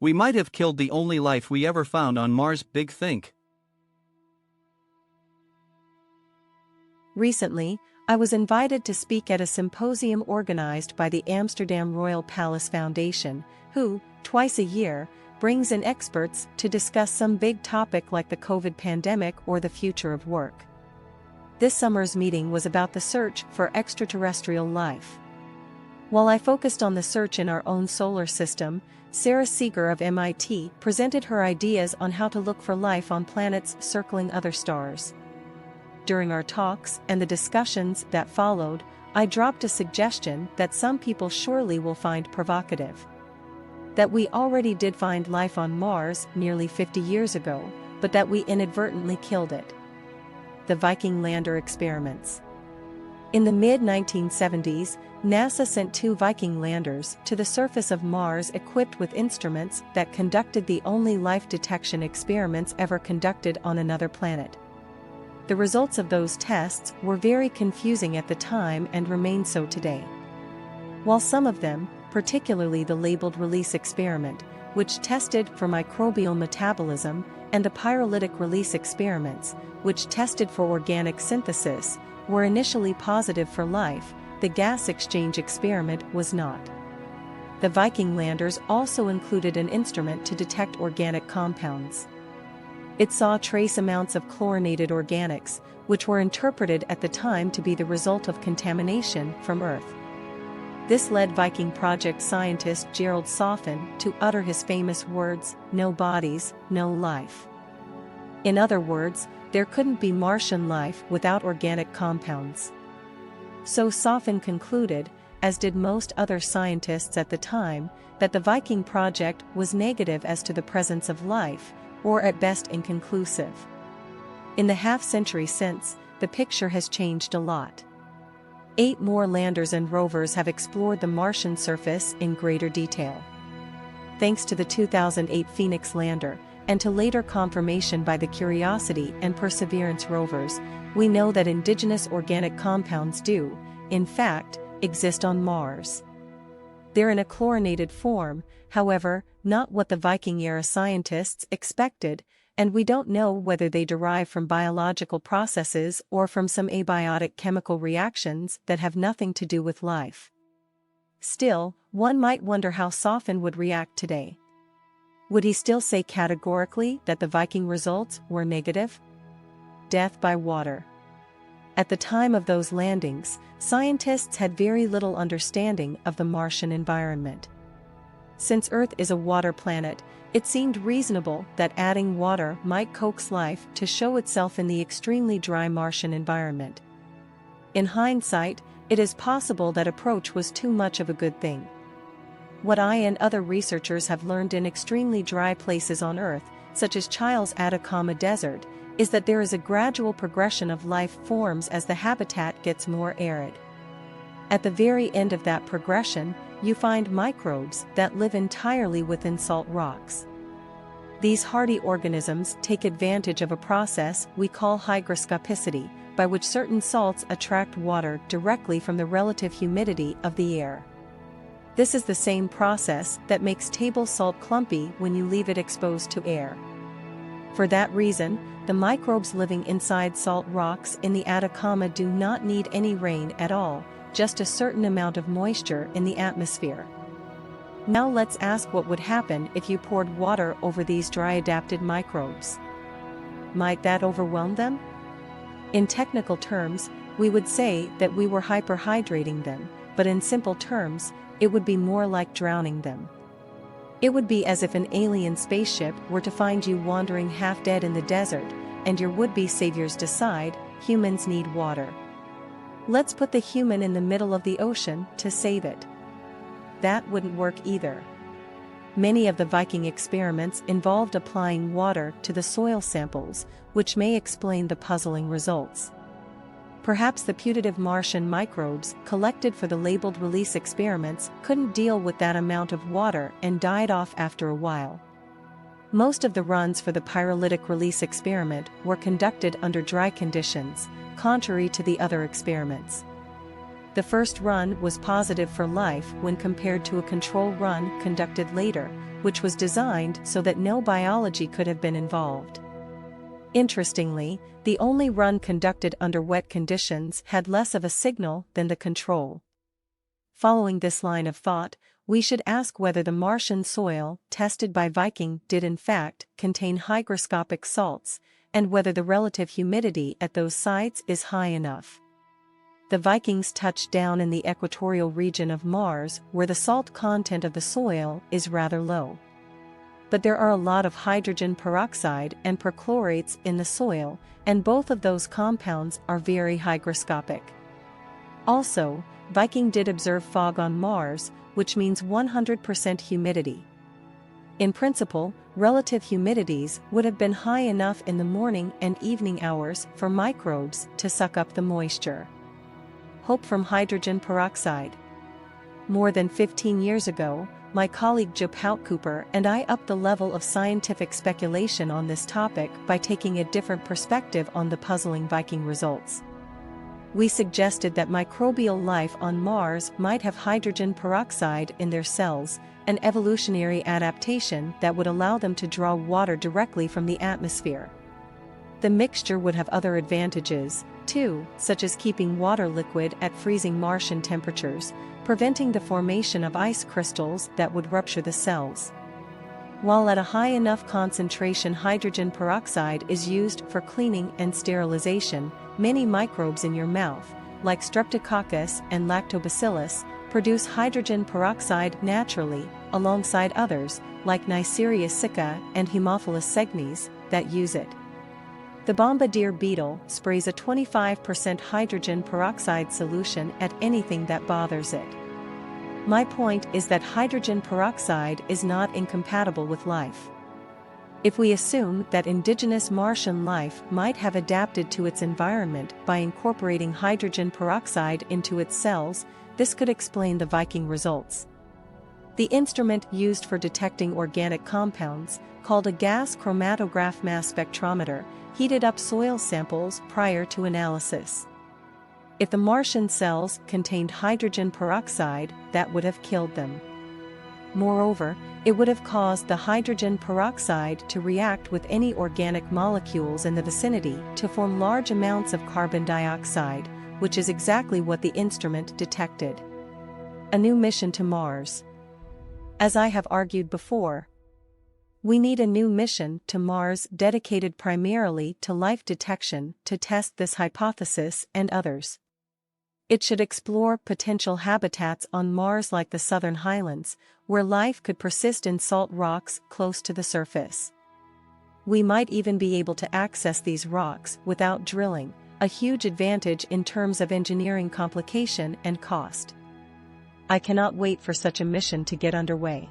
We might have killed the only life we ever found on Mars. Big think. Recently, I was invited to speak at a symposium organized by the Amsterdam Royal Palace Foundation, who, twice a year, brings in experts to discuss some big topic like the COVID pandemic or the future of work. This summer's meeting was about the search for extraterrestrial life. While I focused on the search in our own solar system, Sarah Seeger of MIT presented her ideas on how to look for life on planets circling other stars. During our talks and the discussions that followed, I dropped a suggestion that some people surely will find provocative. That we already did find life on Mars nearly 50 years ago, but that we inadvertently killed it. The Viking lander experiments. In the mid-1970s, NASA sent 2 Viking landers to the surface of Mars equipped with instruments that conducted the only life detection experiments ever conducted on another planet. The results of those tests were very confusing at the time and remain so today. While some of them, particularly the labeled release experiment, which tested for microbial metabolism, and the pyrolytic release experiments, which tested for organic synthesis, were initially positive for life, the gas exchange experiment was not. The Viking landers also included an instrument to detect organic compounds. It saw trace amounts of chlorinated organics, which were interpreted at the time to be the result of contamination from Earth. This led Viking Project scientist Gerald Soffen to utter his famous words, "No bodies, no life." In other words, there couldn't be Martian life without organic compounds. So Soffen concluded, as did most other scientists at the time, that the Viking Project was negative as to the presence of life, or at best inconclusive. In the half-century since, the picture has changed a lot. 8 more landers and rovers have explored the Martian surface in greater detail. Thanks to the 2008 Phoenix lander, and to later confirmation by the Curiosity and Perseverance rovers, we know that indigenous organic compounds do, in fact, exist on Mars. They're in a chlorinated form, however, not what the Viking-era scientists expected, and we don't know whether they derive from biological processes or from some abiotic chemical reactions that have nothing to do with life. Still, one might wonder how Soffen would react today. Would he still say categorically that the Viking results were negative? Death by water. At the time of those landings, scientists had very little understanding of the Martian environment. Since Earth is a water planet, it seemed reasonable that adding water might coax life to show itself in the extremely dry Martian environment. In hindsight, it is possible that approach was too much of a good thing. What I and other researchers have learned in extremely dry places on Earth, such as Chile's Atacama Desert, is that there is a gradual progression of life forms as the habitat gets more arid. At the very end of that progression, you find microbes that live entirely within salt rocks. These hardy organisms take advantage of a process we call hygroscopicity, by which certain salts attract water directly from the relative humidity of the air. This is the same process that makes table salt clumpy when you leave it exposed to air. For that reason, the microbes living inside salt rocks in the Atacama do not need any rain at all, just a certain amount of moisture in the atmosphere. Now let's ask what would happen if you poured water over these dry-adapted microbes. Might that overwhelm them? In technical terms, we would say that we were hyperhydrating them, but in simple terms, it would be more like drowning them. It would be as if an alien spaceship were to find you wandering half-dead in the desert, and your would-be saviors decide, humans need water. Let's put the human in the middle of the ocean to save it. That wouldn't work either. Many of the Viking experiments involved applying water to the soil samples, which may explain the puzzling results. Perhaps the putative Martian microbes collected for the labeled release experiments couldn't deal with that amount of water and died off after a while. Most of the runs for the pyrolytic release experiment were conducted under dry conditions, contrary to the other experiments. The first run was positive for life when compared to a control run conducted later, which was designed so that no biology could have been involved. Interestingly, the only run conducted under wet conditions had less of a signal than the control. Following this line of thought, we should ask whether the Martian soil tested by Viking did in fact contain hygroscopic salts, and whether the relative humidity at those sites is high enough. The Vikings touched down in the equatorial region of Mars where the salt content of the soil is rather low. But there are a lot of hydrogen peroxide and perchlorates in the soil, and both of those compounds are very hygroscopic. Also, Viking did observe fog on Mars, which means 100% humidity. In principle, relative humidities would have been high enough in the morning and evening hours for microbes to suck up the moisture. Hope from hydrogen peroxide. More than 15 years ago, my colleague Joe Cooper and I upped the level of scientific speculation on this topic by taking a different perspective on the puzzling Viking results. We suggested that microbial life on Mars might have hydrogen peroxide in their cells, an evolutionary adaptation that would allow them to draw water directly from the atmosphere. The mixture would have other advantages, too, such as keeping water liquid at freezing Martian temperatures, preventing the formation of ice crystals that would rupture the cells. While at a high enough concentration, hydrogen peroxide is used for cleaning and sterilization, many microbes in your mouth, like Streptococcus and Lactobacillus, produce hydrogen peroxide naturally, alongside others, like Neisseria sicca and Haemophilus segnes, that use it. The bombardier beetle sprays a 25% hydrogen peroxide solution at anything that bothers it. My point is that hydrogen peroxide is not incompatible with life. If we assume that indigenous Martian life might have adapted to its environment by incorporating hydrogen peroxide into its cells, this could explain the Viking results. The instrument used for detecting organic compounds, called a gas chromatograph mass spectrometer, heated up soil samples prior to analysis. If the Martian cells contained hydrogen peroxide, that would have killed them. Moreover, it would have caused the hydrogen peroxide to react with any organic molecules in the vicinity to form large amounts of carbon dioxide, which is exactly what the instrument detected. A new mission to Mars. As I have argued before, we need a new mission to Mars dedicated primarily to life detection to test this hypothesis and others. It should explore potential habitats on Mars like the Southern Highlands, where life could persist in salt rocks close to the surface. We might even be able to access these rocks without drilling, a huge advantage in terms of engineering complication and cost. I cannot wait for such a mission to get underway.